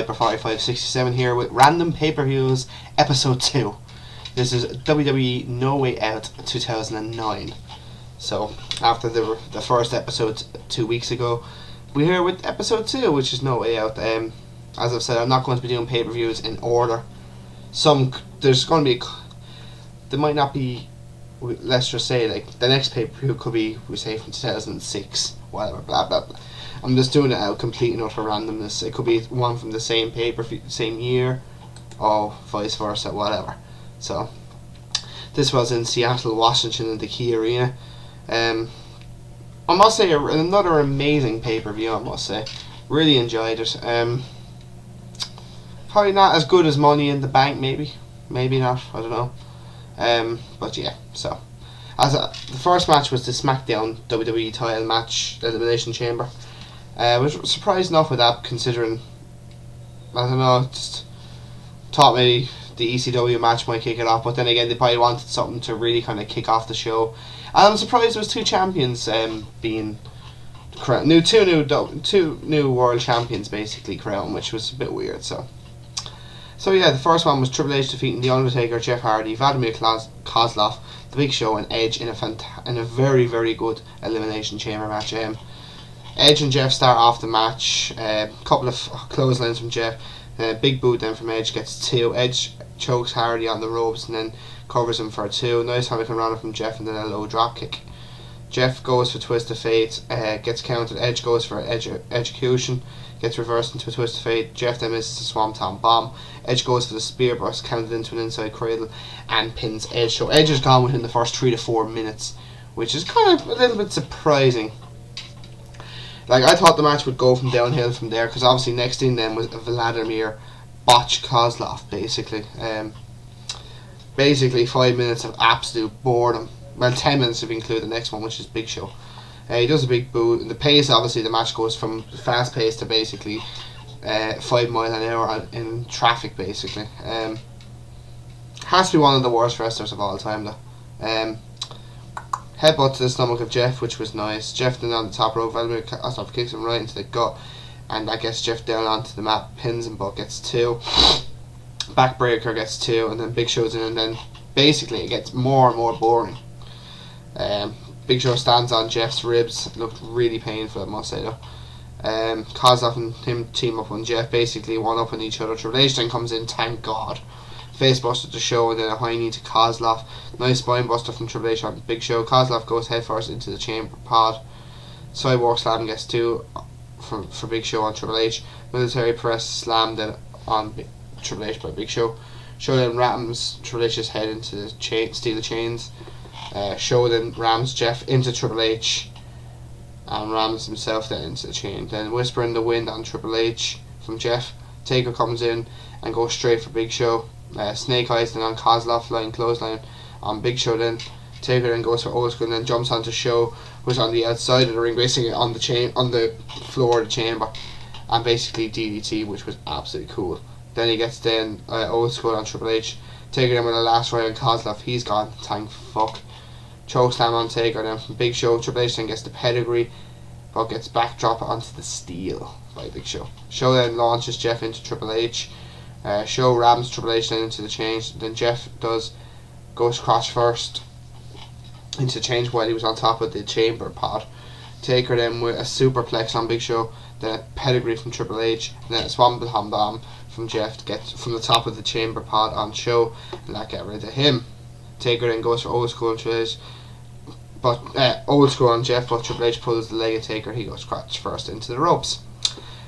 Viper4567 here with Random Pay-Per-Views Episode 2. This is WWE No Way Out 2009. So, after the first episode 2 weeks ago, we're here with Episode 2, which is No Way Out. As I've said, I'm not going to be doing pay-per-views in order. There's going to be... There might not be... Let's just say, like, the next pay-per-view could be, we say, from 2006, whatever, blah, blah, blah. I'm just doing it out of complete and utter randomness. It could be one from the same pay-per-view, same year, or vice versa, whatever. So, this was in Seattle, Washington, in the Key Arena. I must say, another amazing pay-per-view, I must say. Really enjoyed it. Probably not as good as Money in the Bank, maybe. Maybe not, I don't know. But yeah, so. The first match was the SmackDown WWE title match, Elimination Chamber. I was surprised enough with that, considering, I don't know, just thought maybe the ECW match might kick it off, but then again they probably wanted something to really kind of kick off the show. And I'm surprised there was two champions being crowned, two new world champions basically crowned, which was a bit weird. So yeah, the first one was Triple H defeating The Undertaker, Jeff Hardy, Vladimir Kozlov, The Big Show, and Edge in a very, very good Elimination Chamber match. Edge and Jeff start off the match. Couple of clotheslines from Jeff. Big boot then from Edge, gets 2. Edge chokes Hardy on the ropes and then covers him for 2. Nice Hurricane Runner from Jeff and then a low drop kick. Jeff goes for Twist of Fate, gets counted. Edge goes for execution, gets reversed into a Twist of Fate. Jeff then misses the Swanton Bomb. Edge goes for the Spear Burst, counted into an inside cradle, and pins Edge. So Edge is gone within the first 3 to 4 minutes, which is kind of a little bit surprising. Like, I thought the match would go from downhill from there, because obviously next in then was Vladimir botch Kozlov, basically. Basically 5 minutes of absolute boredom. Well, 10 minutes if you include the next one, which is Big Show. He does a big boot. The pace, obviously, the match goes from fast pace to basically 5 miles an hour in traffic, basically. Has to be one of the worst wrestlers of all time, though. Headbutt to the stomach of Jeff, which was nice. Jeff then on the top rope, Vladimir Kozlov kicks him right into the gut, and that gets Jeff down onto the mat, pins him, but gets 2. Backbreaker gets 2, and then Big Show's in, and then basically it gets more and more boring. Big Show stands on Jeff's ribs. It looked really painful, I must say, though. Kozlov and him team up on Jeff, basically one up on each other. Triple H then comes in, thank God. Facebuster to Show, and then a high knee to Kozlov. Nice spinebuster from Triple H on Big Show. Kozlov goes headfirst into the chamber pod. Sidewalk slam gets 2 for Big Show on Triple H. Military press slam then on Triple H by Big Show. Show then rams Triple H's head into the steel chains. Show then rams Jeff into Triple H and rams himself then into the chain. Then Whisper in the Wind on Triple H from Jeff. Taker comes in and goes straight for Big Show. Snake Eyes then on Kozlov, flying clothesline on Big Show. Then Taker then goes for Old School and then jumps onto Show, who's on the outside of the ring, basically on the floor of the chamber, and basically DDT, which was absolutely cool. Then he gets then Old School on Triple H. Taker then with a last ride on Kozlov, he's gone, thank fuck. Chokeslam on Taker then from Big Show. Triple H then gets the pedigree, but gets backdrop onto the steel by Big Show. Show then launches Jeff into Triple H. Show rams Triple H then into the change. Then Jeff goes cross first into the change while he was on top of the chamber pod. Taker then with a superplex on Big Show. Then a pedigree from Triple H. And then a Swanton Bomb from Jeff to get from the top of the chamber pod on Show, and that get rid of him. Taker then goes for Old School and Triple H. But Old School on Jeff, but Triple H pulls the leg of Taker. He goes crotch first into the ropes.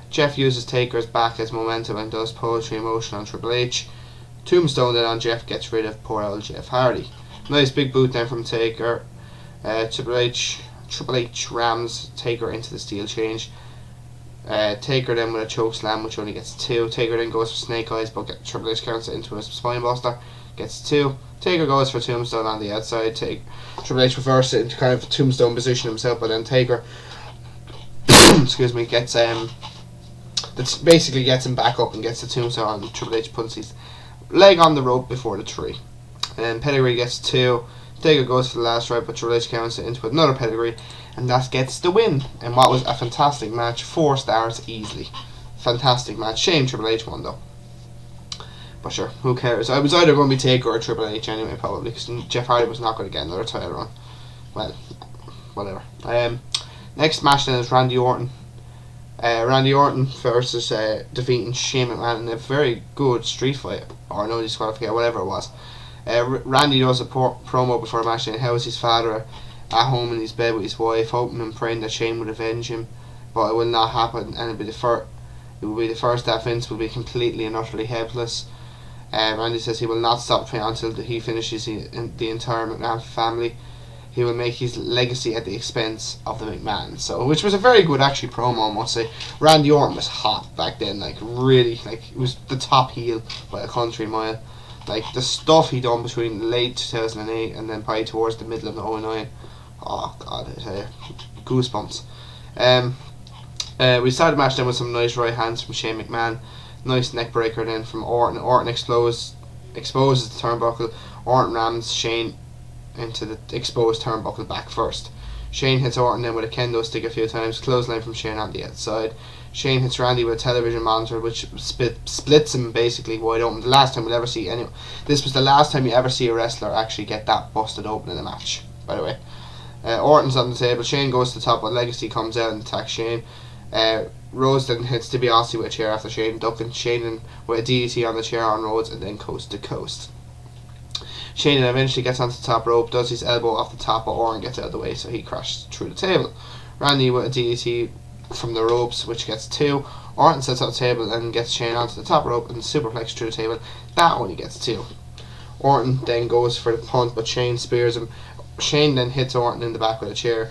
Jeff uses Taker's back as momentum and does poetry in motion on Triple H. Tombstone then on Jeff gets rid of poor old Jeff Hardy. Nice big boot then from Taker. Triple H rams Taker into the steel change. Taker then with a choke slam, which only gets 2. Taker then goes for Snake Eyes, but Triple H counts it into a spinebuster, gets 2. Taker goes for Tombstone on the outside. Triple H reverses it into kind of a Tombstone position himself, but then Taker excuse me, gets that basically gets him back up and gets the Tombstone, and Triple H puts his leg on the rope before the 3. And pedigree gets 2. Taker goes for the last ride, but Triple H counts it into another pedigree, and that gets the win. And what was a fantastic match, 4 stars easily. fantastic match. Shame Triple H won though. But sure, who cares? I was either going to be Taker or Triple H anyway, probably, because Jeff Hardy was not going to get another title run. Well, whatever. Next match then is Randy Orton. Randy Orton versus defeating Shane McMahon in a very good street fight, or no disqualification, whatever it was. Randy does a promo before the match saying how is his father at home in his bed with his wife, hoping and praying that Shane would avenge him, but it will not happen, and it will be the first that Vince will be completely and utterly helpless. Randy says he will not stop fighting until he finishes the entire McMahon family. He will make his legacy at the expense of the McMahon. So, which was a very good actually promo, I must say. Randy Orton was hot back then, like really, like he was the top heel by a country mile. Like the stuff he done between late 2008 and then probably towards the middle of 2009. Oh god, I tell you, goosebumps. We started the match then with some nice right hands from Shane McMahon. Nice neck breaker then from Orton. Orton exposes the turnbuckle. Orton rams Shane into the exposed turnbuckle back first. Shane hits Orton then with a kendo stick a few times. Clothesline from Shane on the outside. Shane hits Randy with a television monitor, which splits him basically wide open. The last time we'll ever see anyone. This was the last time you ever see a wrestler actually get that busted open in a match, by the way. Orton's on the table. Shane goes to the top, but Legacy comes out and attacks Shane. Rhodes then hits DiBiase with a chair after Shane, ducking Shane with a DDT on the chair on Rhodes and then coast to coast. Shane then eventually gets onto the top rope, does his elbow off the top, but Orton gets out of the way, so he crashes through the table. Randy with a DDT from the ropes, which gets 2. Orton sets up the table and gets Shane onto the top rope and superplex through the table. That only gets 2. Orton then goes for the punt, but Shane spears him. Shane then hits Orton in the back with a chair.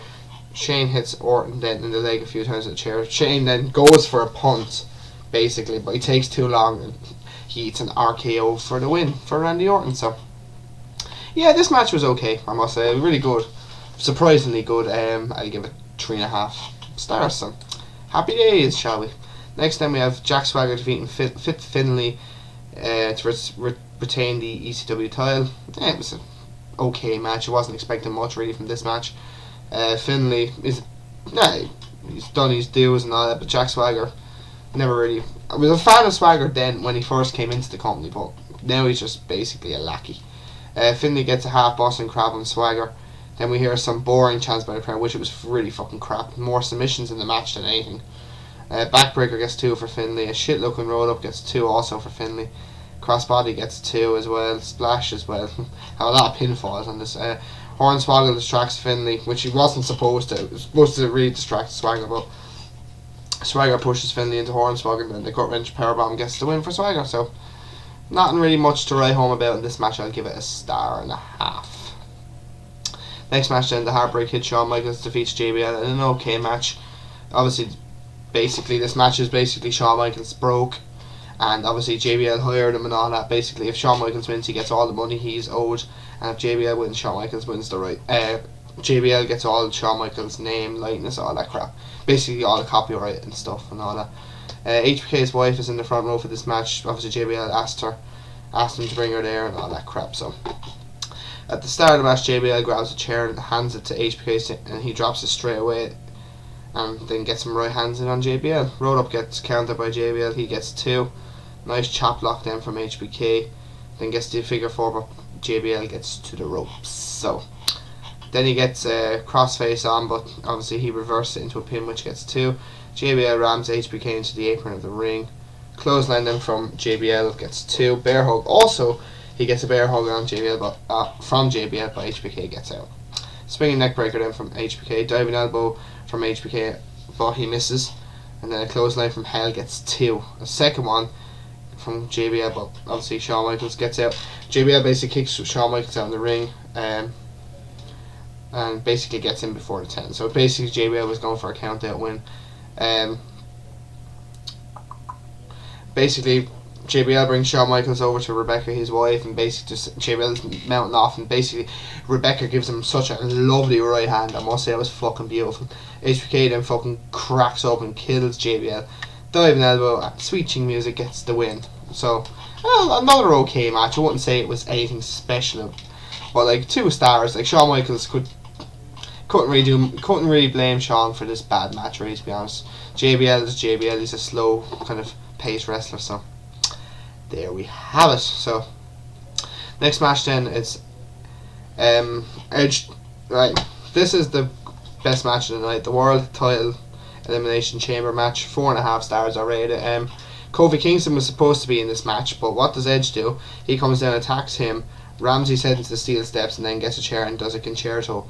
Shane hits Orton then in the leg a few times with a chair. Shane then goes for a punt, basically, but he takes too long and he eats an RKO for the win for Randy Orton. So, yeah, this match was okay, I must say. Really good. Surprisingly good. I'll give it 3.5 stars. So, happy days, shall we? Next then we have Jack Swagger defeating Finlay to retain the ECW title. Yeah, it was an okay match. I wasn't expecting much really from this match. Finlay he's done his dues and all that, but Jack Swagger never really. I was a fan of Swagger then when he first came into the company, but now he's just basically a lackey. Finlay gets a half Boston Crab on Swagger. Then we hear some boring chants by the crowd, which it was really fucking crap. More submissions in the match than anything. Backbreaker gets 2 for Finlay. A shit looking roll up gets 2 also for Finlay. Crossbody gets 2 as well. Splash as well. Have a lot of pinfalls on this. Hornswoggle distracts Finlay, which he wasn't supposed to. It was supposed to really distract Swagger, but Swagger pushes Finlay into Hornswoggle and the gut wrench powerbomb gets the win for Swagger. So, nothing really much to write home about in this match. I'll give it a 1.5 stars. Next match then, the Heartbreak Kid Shawn Michaels defeats JBL in an okay match. Obviously, this match is basically Shawn Michaels broke, and obviously JBL hired him and all that. Basically, if Shawn Michaels wins, he gets all the money he's owed, and if JBL wins, Shawn Michaels wins the right. JBL gets all Shawn Michaels' name, likeness, all that crap. Basically, all the copyright and stuff and all that. HBK's wife is in the front row for this match. Obviously, JBL asked him to bring her there and all that crap. So, at the start of the match, JBL grabs a chair and hands it to HBK, and he drops it straight away, and then gets some right hands in on JBL. Roll up gets countered by JBL. He gets 2. Nice chop lock then from HBK. Then gets the figure 4, but JBL gets to the ropes. So then he gets a crossface on, but obviously he reverses it into a pin, which gets 2. JBL rams HBK into the apron of the ring. Clothesline then from JBL gets 2. Bear hug. Also, he gets a bear hug on JBL, but from JBL, but HBK gets out. Springing neck breaker then from HBK. Diving elbow from HBK, but he misses. And then a clothesline from Hell gets 2. A second one from JBL, but obviously Shawn Michaels gets out. JBL basically kicks Shawn Michaels out in the ring, and basically gets him before the 10. So basically JBL was going for a count out win. Basically JBL brings Shawn Michaels over to Rebecca, his wife, and basically just JBL's mounting off, and basically Rebecca gives him such a lovely right hand. I must say, it was fucking beautiful. HBK then fucking cracks up and kills JBL. Diving elbow, switching music gets the win. So, well, another okay match. I wouldn't say it was anything special, but like 2 stars. Like Shawn Michaels could couldn't really blame Shawn for this bad match, really, to be honest. JBL is JBL. He's a slow kind of pace wrestler, so there we have it. So next match then is Edge. Right, this is the best match of the night. The world title elimination chamber match. 4.5 stars are rated. Kofi Kingston was supposed to be in this match, but what does Edge do? He comes down, attacks him. Ramsey's head into the steel steps, and then gets a chair and does a concerto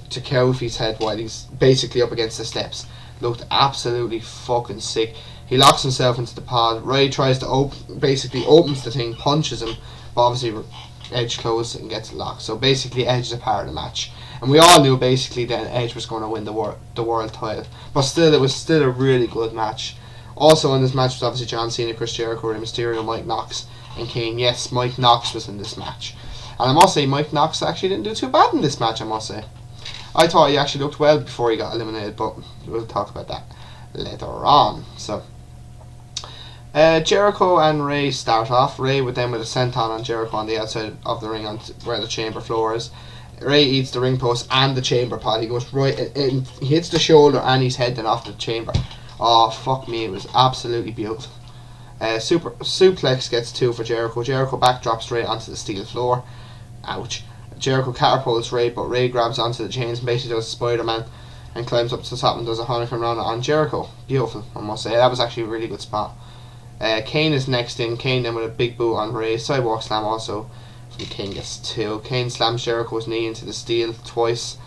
to Kofi's head while he's basically up against the steps. Looked absolutely fucking sick. He locks himself into the pod. Ray tries to basically opens the thing, punches him, but obviously Edge closes it and gets it locked. So basically Edge is a part of the match, and we all knew basically then Edge was going to win the world title. But still, it was still a really good match. Also in this match was obviously John Cena, Chris Jericho, Rey Mysterio, Mike Knox, and Kane. Yes, Mike Knox was in this match, and I must say Mike Knox actually didn't do too bad in this match. I must say, I thought he actually looked well before he got eliminated, but we'll talk about that later on. So Jericho and Ray start off. Ray with a senton on Jericho on the outside of the ring, on where the chamber floor is. Ray eats the ring post and the chamber pod. He goes right in, he hits the shoulder and he's heading off the chamber. Oh fuck me, it was absolutely beautiful. Super suplex gets 2 for Jericho. Jericho backdrops Ray onto the steel floor. Ouch. Jericho catapults Ray, but Ray grabs onto the chains and basically does Spider-Man and climbs up to the top and does a Hurricane Rana on Jericho. Beautiful, I must say. That was actually a really good spot. Kane is next in. Kane then with a big boot on Ray. Sidewalk slam also. Kane gets 2. Kane slams Jericho's knee into the steel twice.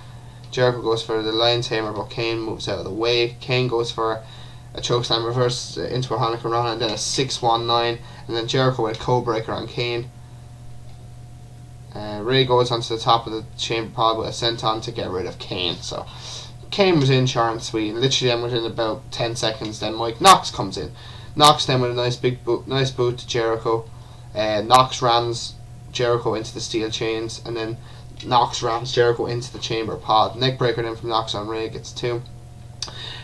Jericho goes for the lion tamer, but Kane moves out of the way. Kane goes for a chokeslam reverse into a Hurricane Rana, and then a 619, and then Jericho with a code breaker on Kane. Ray goes onto the top of the chamber pod with a senton to get rid of Kane. So Kane was in short and sweet, and literally then within about 10 seconds then Mike Knox comes in. Knox then with a nice boot to Jericho. Knox rams Jericho into the steel chains, and then Knox rams Jericho into the chamber pod. Neckbreaker then from Knox on Ray gets 2.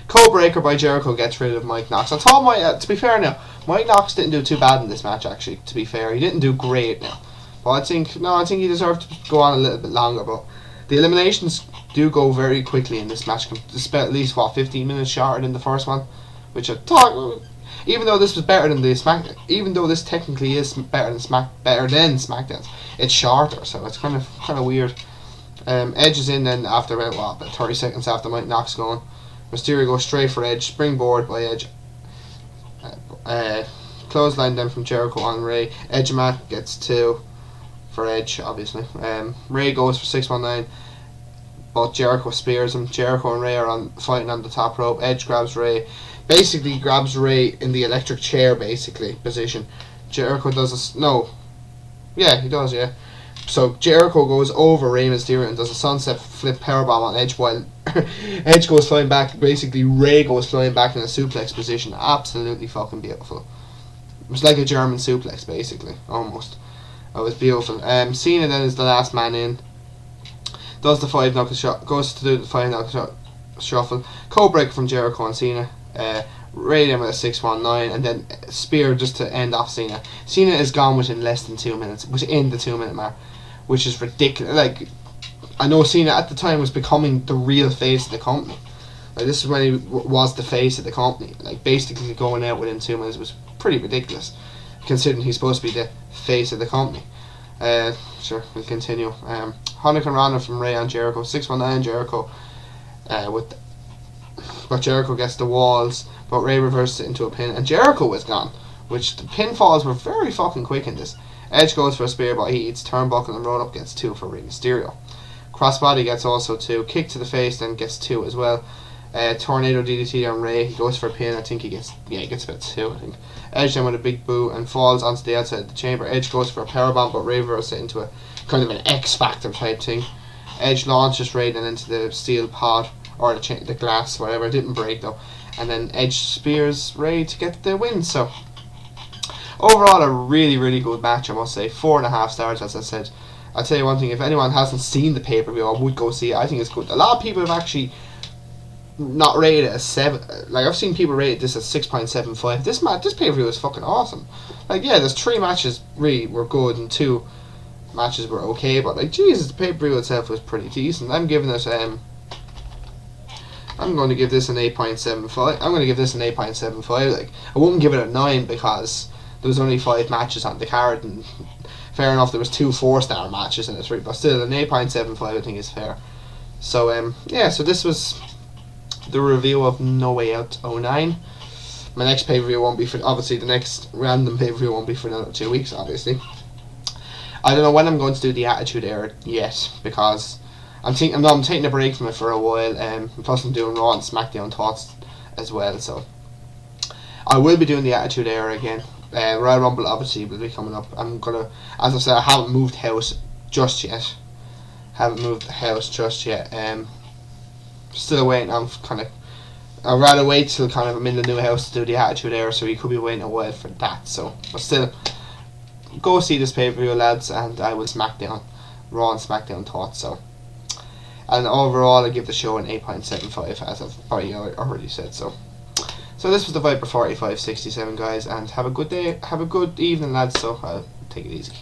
Code breaker by Jericho gets rid of Mike Knox. I thought to be fair now, Mike Knox didn't do too bad in this match actually. To be fair, he didn't do great now, but I think he deserved to go on a little bit longer. But the eliminations do go very quickly in this match. At least 15 minutes shorter than the first one, which I thought, even though this was better than the even though this technically is better than SmackDown's, it's shorter, so it's kind of weird. Edge is in then after about 30 seconds after Mike Knox going. Mysterio goes straight for Edge, springboard by Edge. Clothesline then from Jericho on Ray. Edge Matt gets 2 for Edge, obviously. Ray goes for 619, but Jericho spears him. Jericho and Ray are fighting on the top rope. Edge grabs Ray in the electric chair position. Jericho does he does, yeah. So Jericho goes over Rey Mysterio and does a sunset flip powerbomb on Edge while Edge goes flying back. Basically, Ray goes flying back in a suplex position. Absolutely fucking beautiful. It was like a German suplex, basically, almost. It was beautiful. Cena then is the last man in. Does the 5 knuckle shot. Goes to do the 5 knuckle shuffle. Code breaker from Jericho and Cena. Ray then with a 619, and then spear just to end off Cena. Cena is gone within less than 2 minutes, within the 2 minute mark, which is ridiculous. Like, I know Cena at the time was becoming the real face of the company. Like, this is when he was the face of the company. Like, basically going out within 2 minutes was pretty ridiculous, considering he's supposed to be the face of the company. Sure, we'll continue. Hurricane Rana from Ray on Jericho. 619 Jericho. But Jericho gets the walls, but Ray reverses it into a pin, and Jericho is gone, which the pinfalls were very fucking quick in this. Edge goes for a spear, but he eats turnbuckle, and Roll-Up gets 2 for Rey Mysterio. Crossbody gets also 2. Kick to the face, then gets 2 as well. Tornado DDT on Ray. He goes for a pin. I think he gets about 2, I think. Edge then with a big boo and falls onto the outside of the chamber. Edge goes for a powerbomb, but Ray reverses it into a kind of an X Factor type thing. Edge launches Ray then into the steel pod, or the glass, whatever. It didn't break though. And then Edge spears Ray to get the win. So overall, a really, really good match, I must say. 4.5 stars, as I said. I'll tell you one thing, if anyone hasn't seen the pay-per-view, I would go see it. I think it's good. A lot of people have actually not rated it as 7. Like, I've seen people rate this as 6.75. This pay-per-view is fucking awesome. Like, yeah, there's 3 matches really were good and 2 matches were okay, but like, Jesus, the pay-per-view itself was pretty decent. I'm giving it I'm going to give this an 8.75. I'm going to give this an 8.75. Like, I wouldn't give it a 9 because there was only 5 matches on the card, and fair enough, there was 2 4-star matches in it, right? But still, an 8.75 I think is fair. So yeah, so this was the review of No Way Out 09. My next pay-per-view won't be for, obviously the next random pay-per-view won't be for another 2 weeks, obviously. I don't know when I'm going to do the Attitude Era yet, because I'm taking a break from it for a while, plus I'm doing Raw and SmackDown Thoughts as well, so I will be doing the Attitude Era again. Royal Rumble obviously will be coming up. I'm gonna, as I said, I haven't moved house just yet. Still waiting on kind of. I'd rather wait till kind of I'm in the new house to do the Attitude Era, so you could be waiting a while for that. So, but still, go see this pay-per-view, lads, and I will SmackDown, Raw and SmackDown Thoughts. So, and overall, I give the show an 8.75, as I've probably already said. So this was the Viper 4567, guys, and have a good day, have a good evening, lads. So, take it easy.